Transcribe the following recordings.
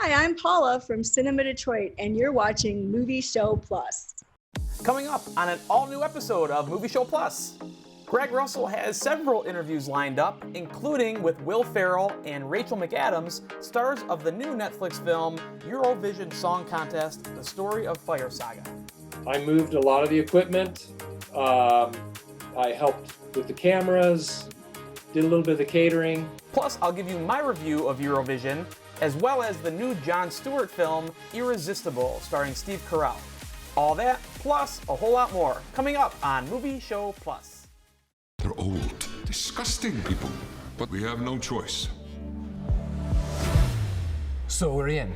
Hi, I'm Paula from Cinema Detroit, and you're watching Movie Show Plus. Coming up on an all-new episode of Movie Show Plus, Greg Russell has several interviews lined up, including with Will Ferrell and Rachel McAdams, stars of the new Netflix film EUROVISION Song Contest, The Story of Fire Saga. I moved a lot of the equipment. I helped with the cameras, did a little bit of the catering. Plus, I'll give you my review of Eurovision, as well as the new Jon Stewart film, Irresistible, starring Steve Carell. All that, plus a whole lot more, coming up on Movie Show Plus. They're old, disgusting people, but we have no choice. So we're in.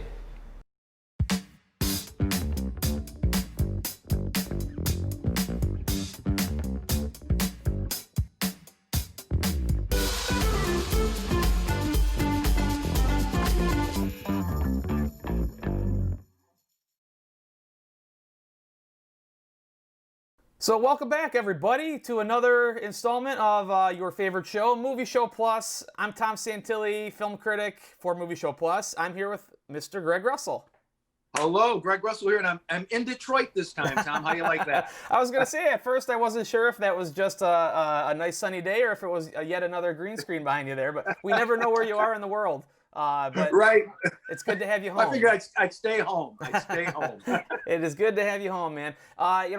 So welcome back, everybody, to another installment of your favorite show, Movie Show Plus. I'm Tom Santilli, film critic for Movie Show Plus. I'm here with Mr. Greg Russell. Hello, Greg Russell here, and I'm in Detroit this time, Tom. How do you like that? I was going to say, at first I wasn't sure if that was just a nice sunny day or if it was yet another green screen behind you there, but we never know where you are in the world. But right. It's good to have you home. I figured I'd stay home. I'd stay home. It is good to have you home, man.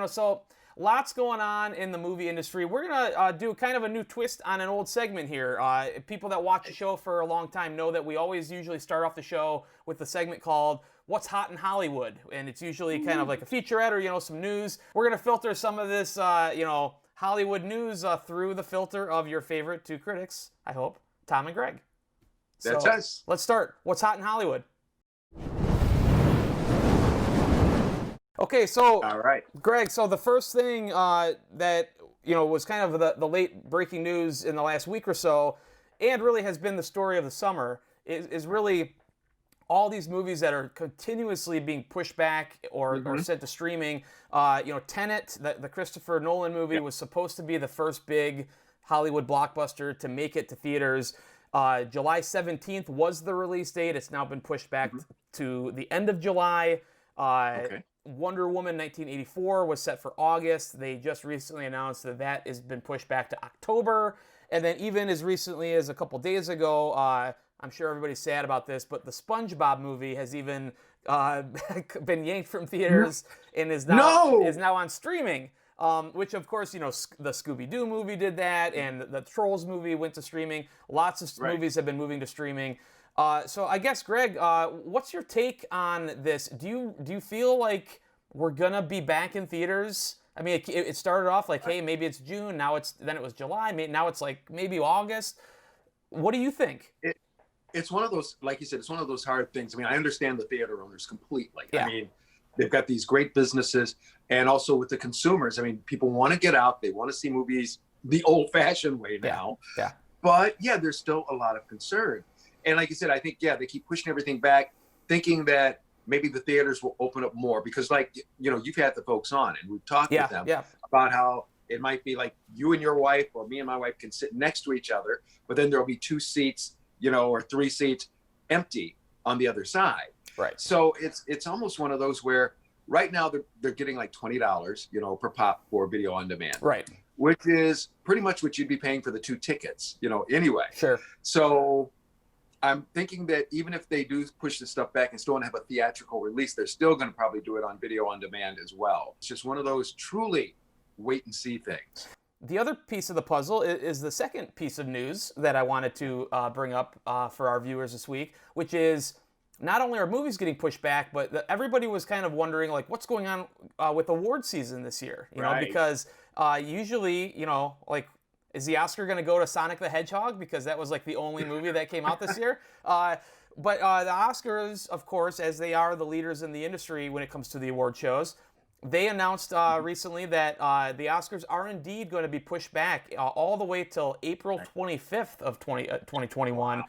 So lots going on in the movie industry. We're going to do kind of a new twist on an old segment here. People that watch the show for a long time know that we always usually start off the show with a segment called What's Hot in Hollywood? And it's usually kind of like a featurette or, some news. We're going to filter some of this, Hollywood news through the filter of your favorite two critics, I hope, Tom and Greg. That's us. Let's start. What's hot in Hollywood? Okay, so all right, Greg. So the first thing that was kind of the late breaking news in the last week or so, and really has been the story of the summer, is really all these movies that are continuously being pushed back or sent to streaming. Tenet, the Christopher Nolan movie, was supposed to be the first big Hollywood blockbuster to make it to theaters. July 17th was the release date. It's now been pushed back to the end of July. Wonder Woman 1984 was set for August. They just recently announced that has been pushed back to October. And then even as recently as a couple days ago, I'm sure everybody's sad about this, but the SpongeBob movie has even been yanked from theaters and is now on streaming. Which, of course, the Scooby-Doo movie did that, and the Trolls movie went to streaming. Lots of movies have been moving to streaming. So I guess, Greg, what's your take on this? Do you feel like we're gonna be back in theaters? I mean, it started off like, hey, maybe it's June. Then it was July. Now it's like maybe August. What do you think? It's one of those, like you said, it's one of those hard things. I mean, I understand the theater owners completely. Yeah. I mean, they've got these great businesses, and also with the consumers. I mean, people want to get out. They want to see movies the old-fashioned way now. Yeah. But yeah, there's still a lot of concern. And like you said, I think, they keep pushing everything back, thinking that maybe the theaters will open up more. Because you've had the folks on, and we've talked with them about how it might be like you and your wife or me and my wife can sit next to each other, but then there'll be 2 seats, or 3 seats empty on the other side. Right. So it's almost one of those where right now they're getting like $20, per pop for video on demand. Right. Which is pretty much what you'd be paying for the 2 tickets, anyway. Sure. So I'm thinking that even if they do push this stuff back and still want to have a theatrical release, they're still going to probably do it on video on demand as well. It's just one of those truly wait and see things. The other piece of the puzzle is the second piece of news that I wanted to bring up for our viewers this week, which is not only are movies getting pushed back, but everybody was kind of wondering, like, what's going on with award season this year? You know, because usually, like, is the Oscar going to go to Sonic the Hedgehog? Because that was, like, the only movie that came out this year. But the Oscars, of course, as they are the leaders in the industry when it comes to the award shows, they announced recently that the Oscars are indeed going to be pushed back all the way till April 25th of 2021. Wow.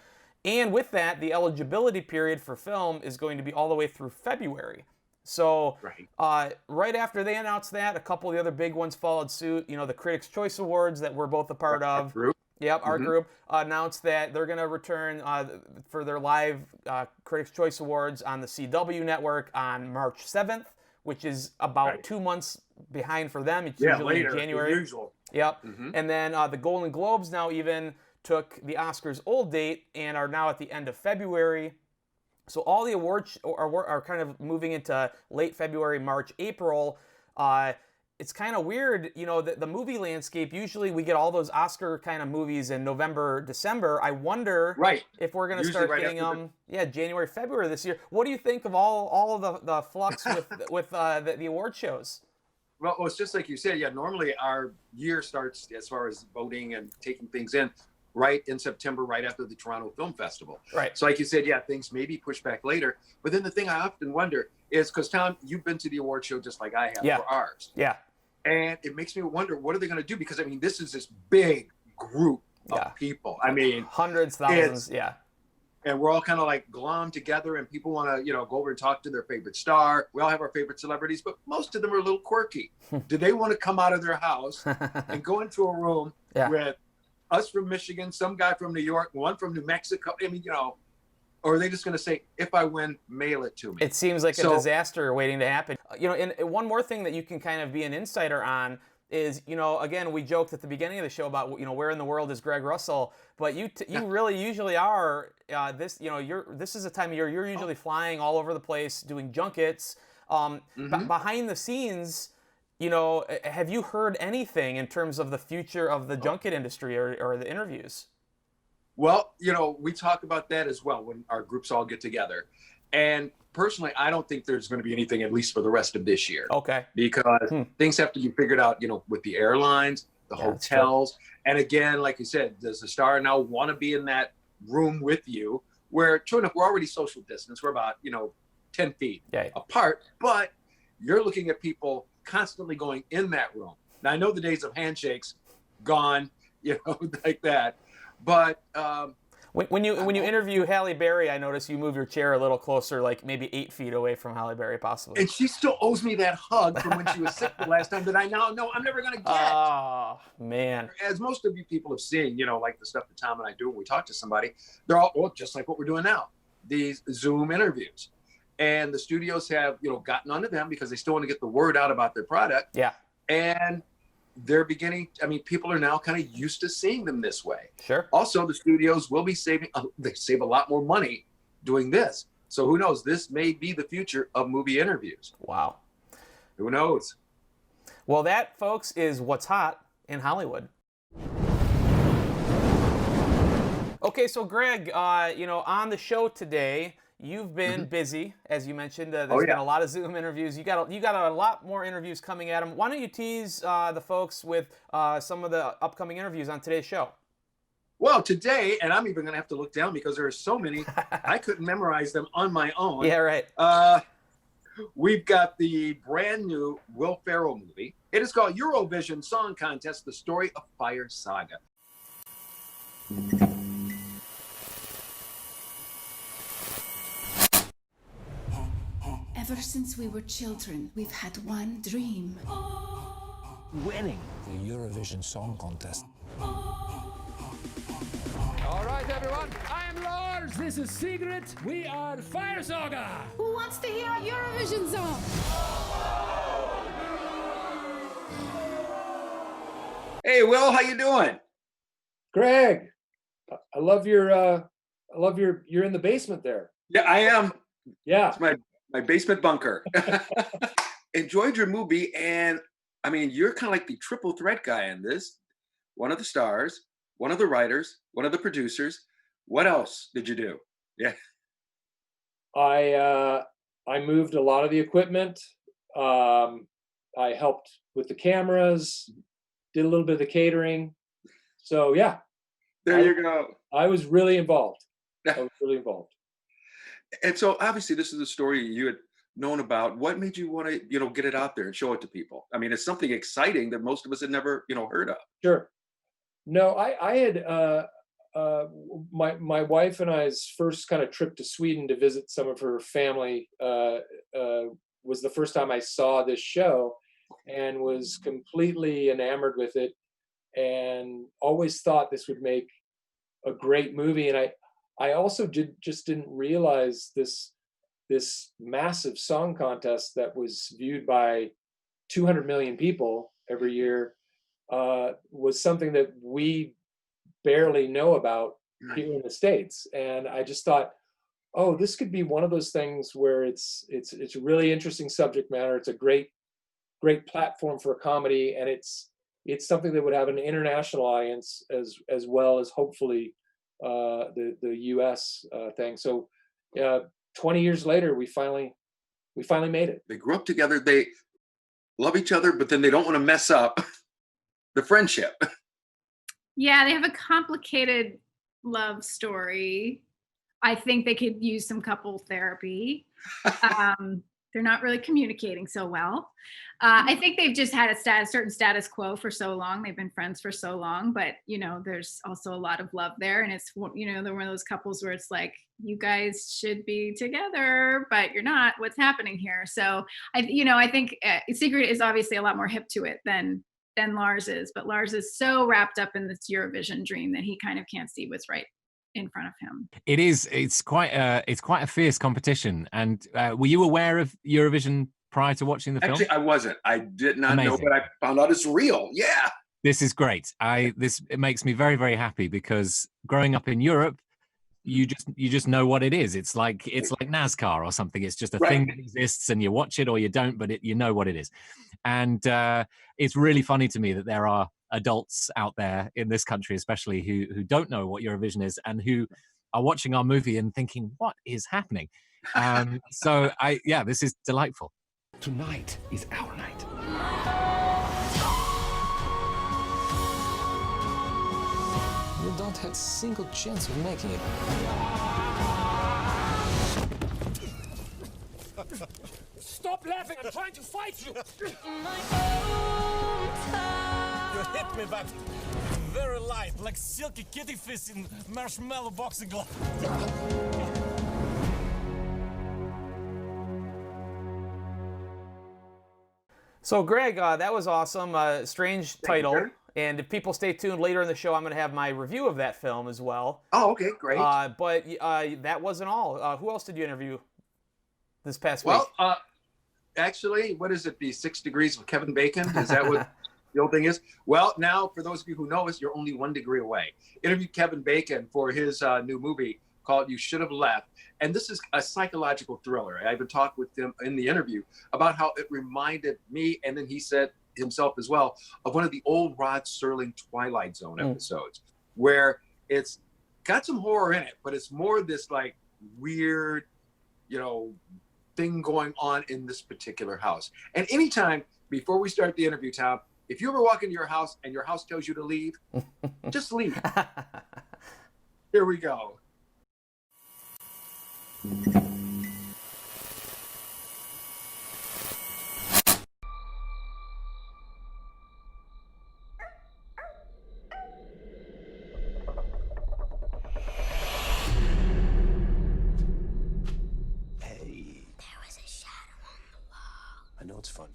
And with that, the eligibility period for film is going to be all the way through February. So right after they announced that, a couple of the other big ones followed suit. The Critics' Choice Awards that we're both a part of. Yep, our group announced that they're going to return for their live Critics' Choice Awards on the CW network on March 7th, which is about 2 months behind for them. It's usually later, in January. than usual. Yep. And then the Golden Globes now even took the Oscars' old date and are now at the end of February. So all the awards are kind of moving into late February, March, April. It's kind of weird, you know, the movie landscape. Usually we get all those Oscar kind of movies in November, December. I wonder if we're going to start getting January, February this year. What do you think of all of the flux with the award shows? Well, it's just like you said. Yeah, normally our year starts as far as voting and taking things in right in September, right after the Toronto Film Festival. Right. So like you said, yeah, things may be pushed back later. But then the thing I often wonder is, because Tom, you've been to the award show just like I have for ours. Yeah. And it makes me wonder, what are they going to do? Because, I mean, this is this big group of people. I mean, hundreds, thousands, And we're all kind of like glommed together, and people want to, you know, go over and talk to their favorite star. We all have our favorite celebrities, but most of them are a little quirky. Do they want to come out of their house and go into a room with us from Michigan, some guy from New York, one from New Mexico? I mean, you know, or are they just going to say, if I win, mail it to me? It seems like a disaster waiting to happen. You know, and one more thing that you can kind of be an insider on is, you know, again, we joked at the beginning of the show about, you know, where in the world is Greg Russell, but you really usually are this is a time of year you're usually flying all over the place doing junkets. Behind the scenes, you know, have you heard anything in terms of the future of the junket industry or the interviews? Well, you know, we talk about that as well when our groups all get together. And personally, I don't think there's going to be anything, at least for the rest of this year. Okay. Because things have to be figured out, you know, with the airlines, the hotels. And again, like you said, does the star now want to be in that room with you? Where, true enough, we're already social distance. We're about, you know, 10 feet apart. But you're looking at people constantly going in that room. Now, I know the days of handshakes gone, you know, like that. But when you interview Halle Berry, I notice you move your chair a little closer, like maybe 8 feet away from Halle Berry, possibly. And she still owes me that hug from when she was sick the last time that I now know I'm never going to get. Oh, man. As most of you people have seen, you know, like the stuff that Tom and I do when we talk to somebody, they're all just like what we're doing now, these Zoom interviews. And the studios have, you know, gotten onto them because they still want to get the word out about their product. Yeah. And they're beginning, I mean, people are now kind of used to seeing them this way. Sure. Also, the studios will be saving, they save a lot more money doing this. So who knows? This may be the future of movie interviews. Wow. Who knows? Well, that, folks, is what's hot in Hollywood. Okay, so Greg, you know, on the show today, you've been busy, as you mentioned. There's been a lot of Zoom interviews. You got a lot more interviews coming at them. Why don't you tease the folks with some of the upcoming interviews on today's show? Well, today, and I'm even going to have to look down because there are so many, I couldn't memorize them on my own. Yeah, right. We've got the brand new Will Ferrell movie. It is called EUROVISION Song Contest, The Story of Fire Saga. Ever since we were children, we've had one dream. Winning the Eurovision Song Contest. All right, everyone. I am Lars. This is Sigrid. We are Fire Saga. Who wants to hear a Eurovision song? Hey, Will, how you doing? Greg, I love you're in the basement there. Yeah, I am. Yeah. It's my basement bunker. Enjoyed your movie, and I mean, you're kind of like the triple threat guy in this. One of the stars, one of the writers, one of the producers. What else did you do? Yeah. I moved a lot of the equipment. I helped with the cameras, did a little bit of the catering. So yeah. There you go. I was really involved. And so obviously this is a story you had known about. What made you want to, you know, get it out there and show it to people? I mean, it's something exciting that most of us had never, you know, heard of. Sure. No, I had my wife and I's first kind of trip to Sweden to visit some of her family was the first time I saw this show and was completely enamored with it. and always thought this would make a great movie. And I also just didn't realize this massive song contest that was viewed by 200 million people every year was something that we barely know about here in the States. And I just thought, oh, this could be one of those things where it's a really interesting subject matter. It's a great platform for a comedy, and it's something that would have an international audience as well as hopefully the US thing. So 20 years later, we finally made it. They grew up together. They love each other, but then they don't want to mess up the friendship. Yeah, they have a complicated love story. I think they could use some couple therapy. They're not really communicating so well. I think they've just had a certain status quo for so long. They've been friends for so long, but there's also a lot of love there. And it's, they're one of those couples where it's like, you guys should be together, but you're not. What's happening here? So I think Sigrid is obviously a lot more hip to it than Lars is, but Lars is so wrapped up in this Eurovision dream that he kind of can't see what's right in front of him. It's quite a fierce competition. And were you aware of Eurovision prior to watching the film? Actually, I wasn't. I did not know, but I found out it's real. Yeah. This is great. It makes me very, very happy, because growing up in Europe, you just know what it is. It's like NASCAR or something. It's just a thing that exists, and you watch it or you don't, but you know what it is. And it's really funny to me that there are adults out there in this country, especially who don't know what Eurovision is, and who are watching our movie and thinking, what is happening? So this is delightful. Tonight is our night. You don't have a single chance of making it. Stop laughing! I'm trying to fight you! You hit me, but very light, like silky kitty fish in marshmallow boxing glove. So, Greg, that was awesome. Strange title. And if people stay tuned later in the show, I'm going to have my review of that film as well. Oh, okay, great. But that wasn't all. Who else did you interview this past week? Well, actually, what is it? The 6 Degrees of Kevin Bacon? Is that what the old thing is? Well, now, for those of you who know us, you're only 1 degree away. Interviewed Kevin Bacon for his new movie called You Should Have Left. And this is a psychological thriller. I even talked with him in the interview about how it reminded me, and then he said himself as well, of one of the old Rod Serling Twilight Zone episodes, where it's got some horror in it, but it's more this like weird, thing going on in this particular house. And anytime, before we start the interview, Tom, if you ever walk into your house and your house tells you to leave, just leave. Here we go. I know it's fun,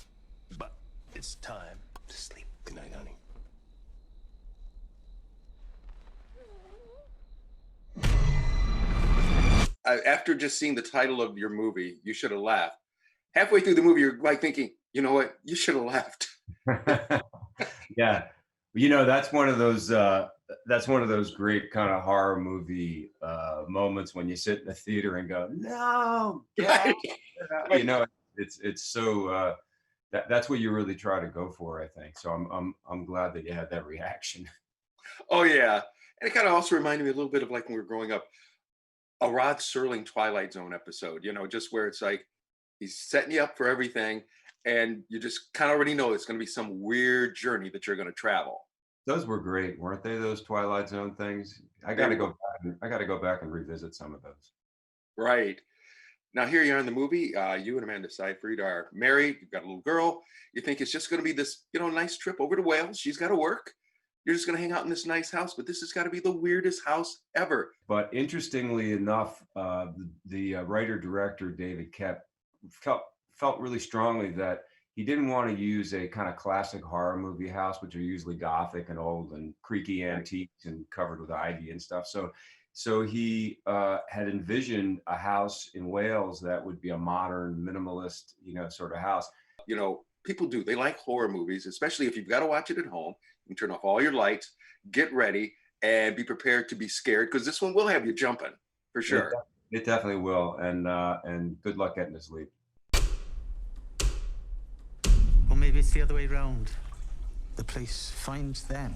but it's time to sleep. Good night, honey. After just seeing the title of your movie, You Should Have Left, halfway through the movie, you're like thinking, you know what? You should have left. Yeah. That's one of those great kind of horror movie moments when you sit in the theater and go, no, get out. It's so that's what you really try to go for, I think. So I'm glad that you had that reaction. Oh yeah, and it kind of also reminded me a little bit of like when we were growing up, a Rod Serling Twilight Zone episode. Just where it's like he's setting you up for everything, and you just kind of already know it's going to be some weird journey that you're going to travel. Those were great, weren't they? Those Twilight Zone things. I got to go back and revisit some of those. Right. Now, here you are in the movie. You and Amanda Seyfried are married. You've got a little girl. You think it's just going to be this, nice trip over to Wales. She's got to work. You're just going to hang out in this nice house, but this has got to be the weirdest house ever. But interestingly enough, the writer-director, David Koepp, felt really strongly that he didn't want to use a kind of classic horror movie house, which are usually Gothic and old and creaky antiques and covered with ivy and stuff. So he had envisioned a house in Wales that would be a modern, minimalist, sort of house. People do. They like horror movies, especially if you've got to watch it at home. You can turn off all your lights, get ready, and be prepared to be scared, because this one will have you jumping for sure. It definitely will, and good luck getting this lead. Or maybe it's the other way around. The police finds them.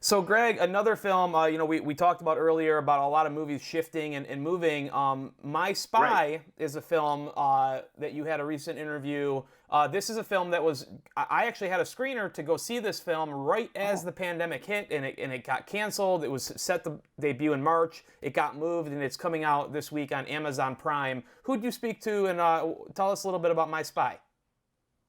So, Greg, another film, we talked about earlier about a lot of movies shifting and moving. My Spy is a film that you had a recent interview. This is a film that I actually had a screener to go see this film right as the pandemic hit, and it got canceled. It was set to debut in March. It got moved, and it's coming out this week on Amazon Prime. Who'd you speak to, and tell us a little bit about My Spy?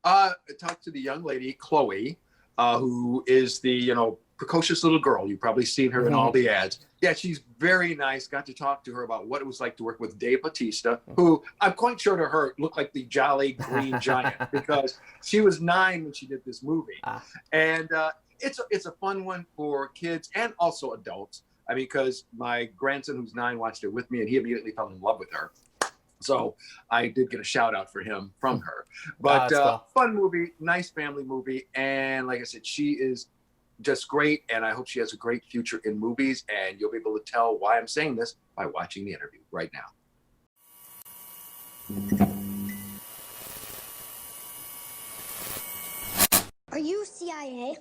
I talked to the young lady, Chloe, who is the, precocious little girl. You've probably seen her in all the ads. Yeah, she's very nice. Got to talk to her about what it was like to work with Dave Bautista, who I'm quite sure to her looked like the jolly green giant, because she was 9 when she did this movie. And it's a fun one for kids and also adults. I mean, because my grandson, who's 9, watched it with me, and he immediately fell in love with her. So I did get a shout out for him from her. But cool. Fun movie, nice family movie. And like I said, she is just great, and I hope she has a great future in movies, and you'll be able to tell why I'm saying this by watching the interview right now. Are you CIA?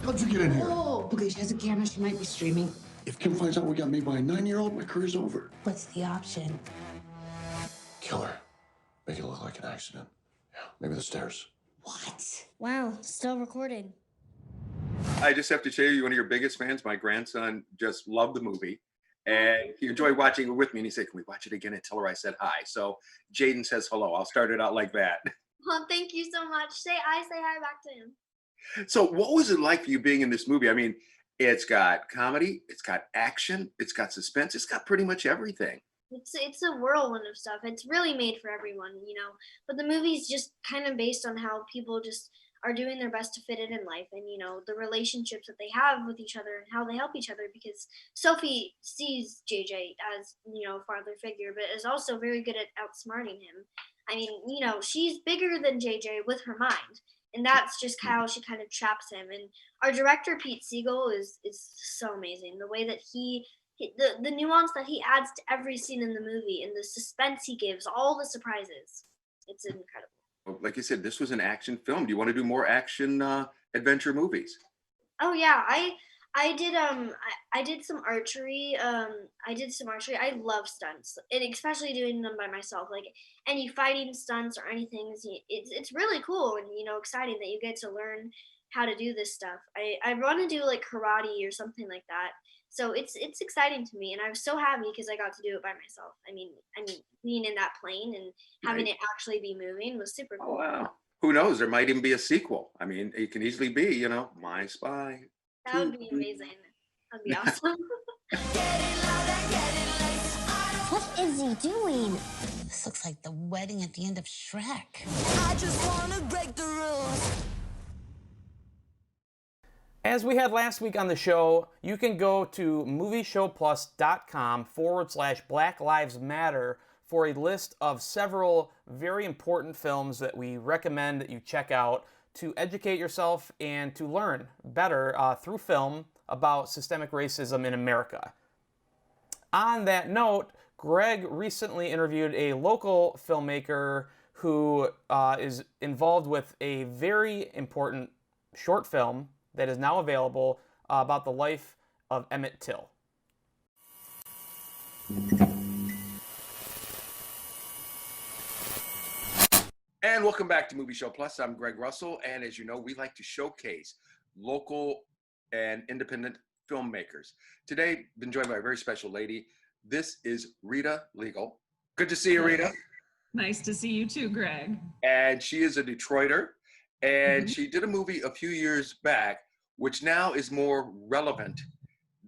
How'd you get in here? Oh, okay, she has a camera. She might be streaming. If Kim finds out we got made by a 9-year-old, my career's over. What's the option? Kill her. Make it look like an accident. Yeah, maybe the stairs. What? Wow, still recording. I just have to tell you, one of your biggest fans, my grandson, just loved the movie, and he enjoyed watching it with me. And he said, "Can we watch it again and tell her I said hi?" So Jaden says hello. I'll start it out like that. Well, thank you so much. Say hi back to him. So what was it like for you being in this movie? I mean, it's got comedy, it's got action, it's got suspense, it's got pretty much everything. It's a whirlwind of stuff. It's really made for everyone, But the movie's just kind of based on how people just are doing their best to fit it in life, and the relationships that they have with each other and how they help each other, because Sophie sees JJ as father figure, but is also very good at outsmarting him. I mean, she's bigger than JJ with her mind, and that's just how she kind of traps him. And our director Pete Siegel is so amazing. The way that the nuance that he adds to every scene in the movie, and the suspense he gives, all the surprises, it's incredible. Like you said, this was an action film. Do you want to do more action adventure movies? Oh yeah, I did some archery. I love stunts, and especially doing them by myself. Like any fighting stunts or anything, it's really cool and exciting that you get to learn how to do this stuff. I want to do like karate or something like that. So it's exciting to me, and I was so happy because I got to do it by myself. I mean, being in that plane and having it actually be moving was super cool. Oh, wow. Who knows? There might even be a sequel. I mean, it can easily be, My Spy. That would be amazing. That'd be awesome. What is he doing? This looks like the wedding at the end of Shrek. I just want to break the rules. As we had last week on the show, you can go to movieshowplus.com/Black Lives Matter for a list of several very important films that we recommend that you check out to educate yourself and to learn better through film about systemic racism in America. On that note, Greg recently interviewed a local filmmaker who is involved with a very important short film that is now available about the life of Emmett Till. And welcome back to Movie Show Plus. I'm Greg Russell, and as you know, we like to showcase local and independent filmmakers. Today, been joined by a very special lady. This is Rita Liegl. Good to see you, Rita. Nice to see you too, Greg. And she is a Detroiter, and she did a movie a few years back, which now is more relevant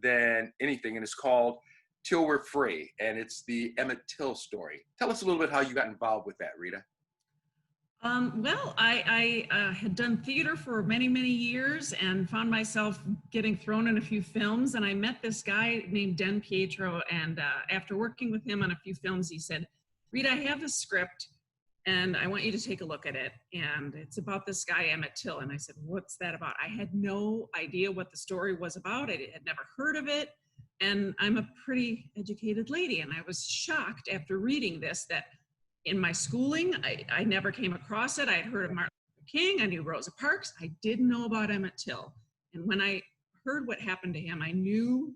than anything, and it's called Till We're Free, and it's the Emmett Till story. Tell us a little bit how you got involved with that, Rita. Well, I had done theater for many, many years and found myself getting thrown in a few films. And I met this guy named Dan Pietro. And after working with him on a few films, he said, Rita, I have this script and I want you to take a look at it. And it's about this guy, Emmett Till. And I said, what's that about? I had no idea what the story was about. I had never heard of it. And I'm a pretty educated lady. And I was shocked after reading this that in my schooling, I never came across it. I had heard of Martin Luther King. I knew Rosa Parks. I didn't know about Emmett Till. And when I heard what happened to him, I knew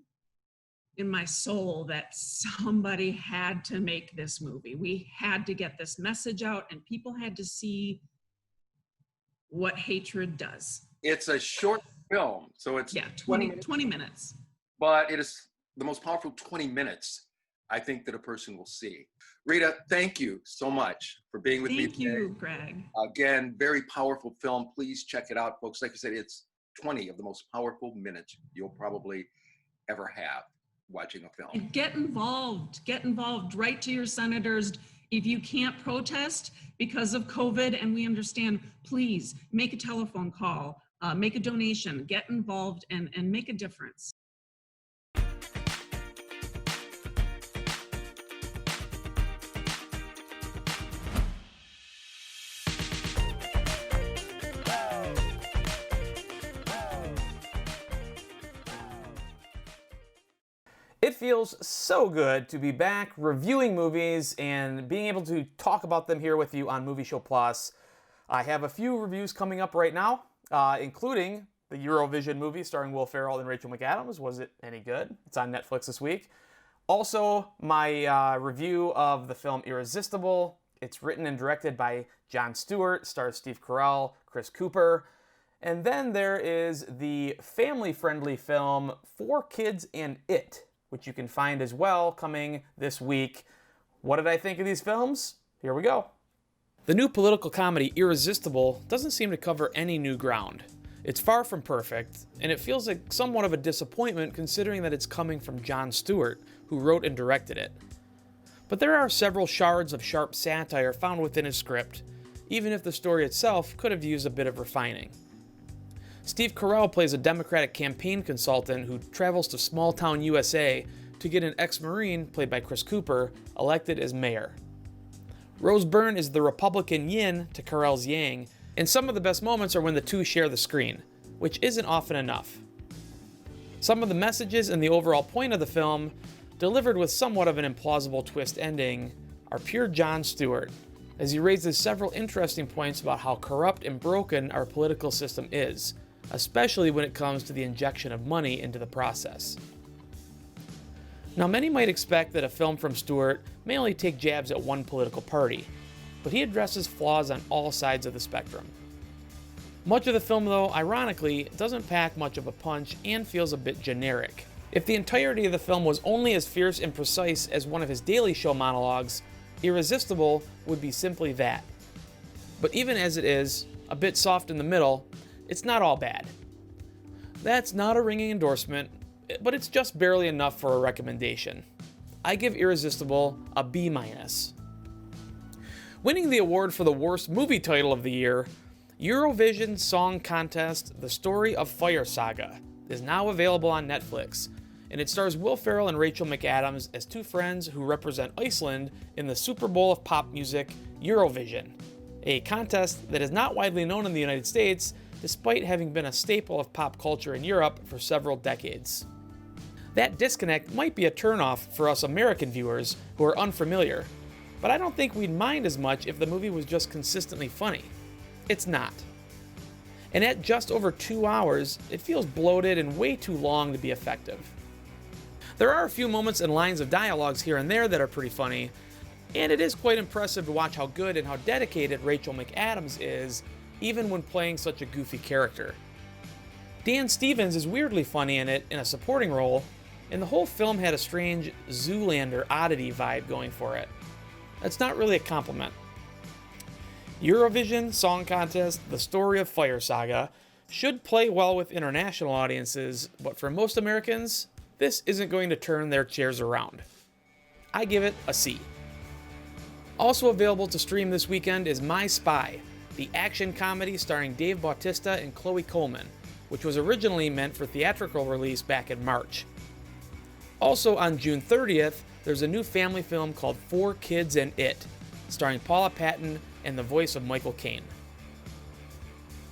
in my soul that somebody had to make this movie. We had to get this message out, and people had to see what hatred does. It's a short film, so it's 20 minutes. But it is the most powerful 20 minutes I think that a person will see. Rita, thank you so much for being with me today. Thank you, Greg. Again, very powerful film. Please check it out, folks. Like I said, it's 20 of the most powerful minutes you'll probably ever have watching a film. And get involved. Get involved. Write to your senators. If you can't protest because of COVID, and we understand, please make a telephone call, make a donation, get involved, and make a difference. It feels so good to be back reviewing movies and being able to talk about them here with you on Movie Show Plus. I have a few reviews coming up right now, including the Eurovision movie starring Will Ferrell and Rachel McAdams. Was it any good? It's on Netflix this week. Also, my review of the film Irresistible. It's written and directed by Jon Stewart, stars Steve Carell, Chris Cooper. And then there is the family-friendly film 4 Kids and It, which you can find as well coming this week. What did I think of these films? Here we go. The new political comedy Irresistible doesn't seem to cover any new ground. It's far from perfect, and it feels like somewhat of a disappointment considering that it's coming from Jon Stewart, who wrote and directed it. But there are several shards of sharp satire found within his script, even if the story itself could have used a bit of refining. Steve Carell plays a Democratic campaign consultant who travels to small-town USA to get an ex-Marine, played by Chris Cooper, elected as mayor. Rose Byrne is the Republican yin to Carell's yang, and some of the best moments are when the two share the screen, which isn't often enough. Some of the messages and the overall point of the film, delivered with somewhat of an implausible twist ending, are pure Jon Stewart, as he raises several interesting points about how corrupt and broken our political system is, especially when it comes to the injection of money into the process. Now, many might expect that a film from Stewart may only take jabs at one political party, but he addresses flaws on all sides of the spectrum. Much of the film, though, ironically, doesn't pack much of a punch and feels a bit generic. If the entirety of the film was only as fierce and precise as one of his Daily Show monologues, Irresistible would be simply that. But even as it is, a bit soft in the middle, it's not all bad. That's not a ringing endorsement, but it's just barely enough for a recommendation. I give Irresistible a B-. Winning the award for the worst movie title of the year, EUROVISION Song Contest: The Story of Fire Saga is now available on Netflix, and it stars Will Ferrell and Rachel McAdams as 2 friends who represent Iceland in the Super Bowl of pop music, Eurovision, a contest that is not widely known in the United States, despite having been a staple of pop culture in Europe for several decades. That disconnect might be a turnoff for us American viewers who are unfamiliar, but I don't think we'd mind as much if the movie was just consistently funny. It's not. And at just over 2 hours, it feels bloated and way too long to be effective. There are a few moments and lines of dialogues here and there that are pretty funny, and it is quite impressive to watch how good and how dedicated Rachel McAdams is, even when playing such a goofy character. Dan Stevens is weirdly funny in it in a supporting role, and the whole film had a strange Zoolander oddity vibe going for it. That's not really a compliment. EUROVISION Song Contest: The Story of Fire Saga should play well with international audiences, but for most Americans, this isn't going to turn their chairs around. I give it a C. Also available to stream this weekend is My Spy, the action comedy starring Dave Bautista and Chloe Coleman, which was originally meant for theatrical release back in March. Also on June 30th, there's a new family film called 4 Kids and It, starring Paula Patton and the voice of Michael Caine.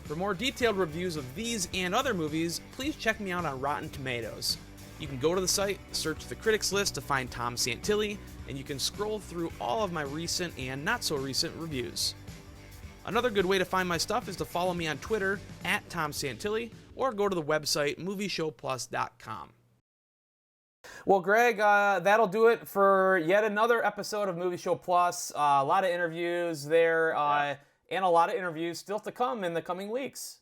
For more detailed reviews of these and other movies, please check me out on Rotten Tomatoes. You can go to the site, search the critics list to find Tom Santilli, and you can scroll through all of my recent and not so recent reviews. Another good way to find my stuff is to follow me on Twitter @Tom Santilli, or go to the website movieshowplus.com. Well, Greg, that'll do it for yet another episode of Movie Show Plus. A lot of interviews there, and a lot of interviews still to come in the coming weeks.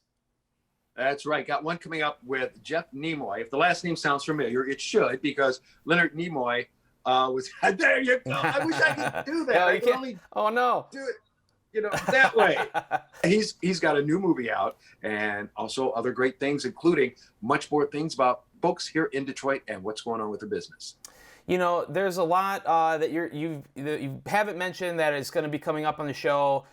That's right. Got one coming up with Jeff Nimoy. If the last name sounds familiar, it should, because Leonard Nimoy was. There you go. I wish I could do that. No, I could only oh no. do it, that way. He's got a new movie out, and also other great things, including much more things about folks here in Detroit and what's going on with the business. There's a lot that you haven't mentioned that is going to be coming up on the show.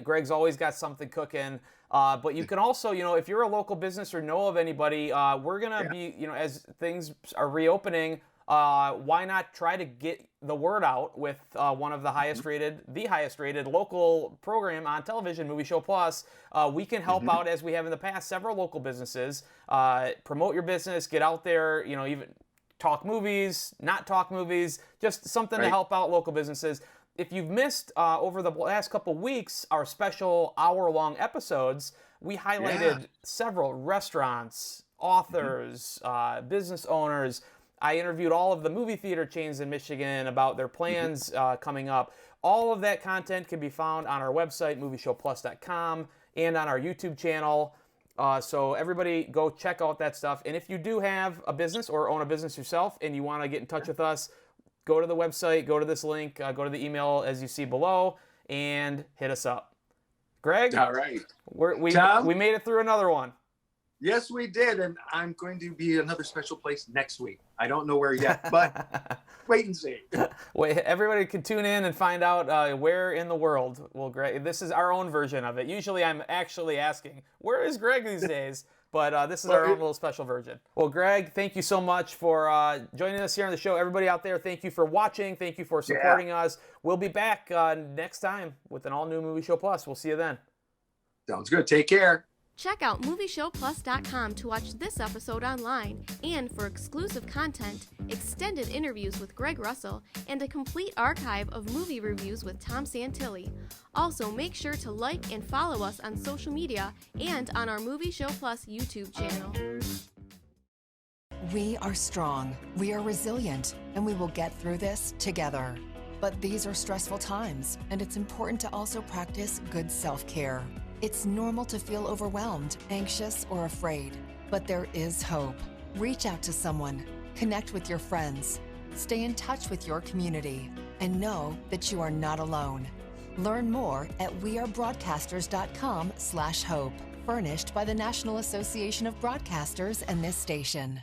Greg's always got something cooking. But you can also, if you're a local business or know of anybody, we're going to be, as things are reopening, why not try to get the word out with one of the highest rated local program on television, Movie Show Plus. We can help out, as we have in the past, several local businesses. Promote your business, get out there, even talk movies, not talk movies, just something to help out local businesses. If you've missed over the last couple weeks our special hour-long episodes, we highlighted several restaurants, authors, business owners. I interviewed all of the movie theater chains in Michigan about their plans coming up. All of that content can be found on our website, movieshowplus.com, and on our YouTube channel. So everybody go check out that stuff. And if you do have a business or own a business yourself and you want to get in touch with us, go to the website, go to this link, go to the email as you see below, and hit us up. Greg? All right. We made it through another one. Yes, we did, and I'm going to be another special place next week. I don't know where yet, but wait and see. Wait, everybody can tune in and find out where in the world will Greg. This is our own version of it. Usually I'm actually asking, where is Greg these days? But this is our own little special version. Well, Greg, thank you so much for joining us here on the show. Everybody out there, thank you for watching. Thank you for supporting us. We'll be back next time with an all-new Movie Show Plus. We'll see you then. Sounds good. Take care. Check out movieshowplus.com to watch this episode online, and for exclusive content, extended interviews with Greg Russell, and a complete archive of movie reviews with Tom Santilli. Also, make sure to like and follow us on social media and on our Movie Show Plus YouTube channel. We are strong, we are resilient, and we will get through this together. But these are stressful times, and it's important to also practice good self-care. It's normal to feel overwhelmed, anxious, or afraid, but there is hope. Reach out to someone, connect with your friends, stay in touch with your community, and know that you are not alone. Learn more at wearebroadcasters.com/hope, furnished by the National Association of Broadcasters and this station.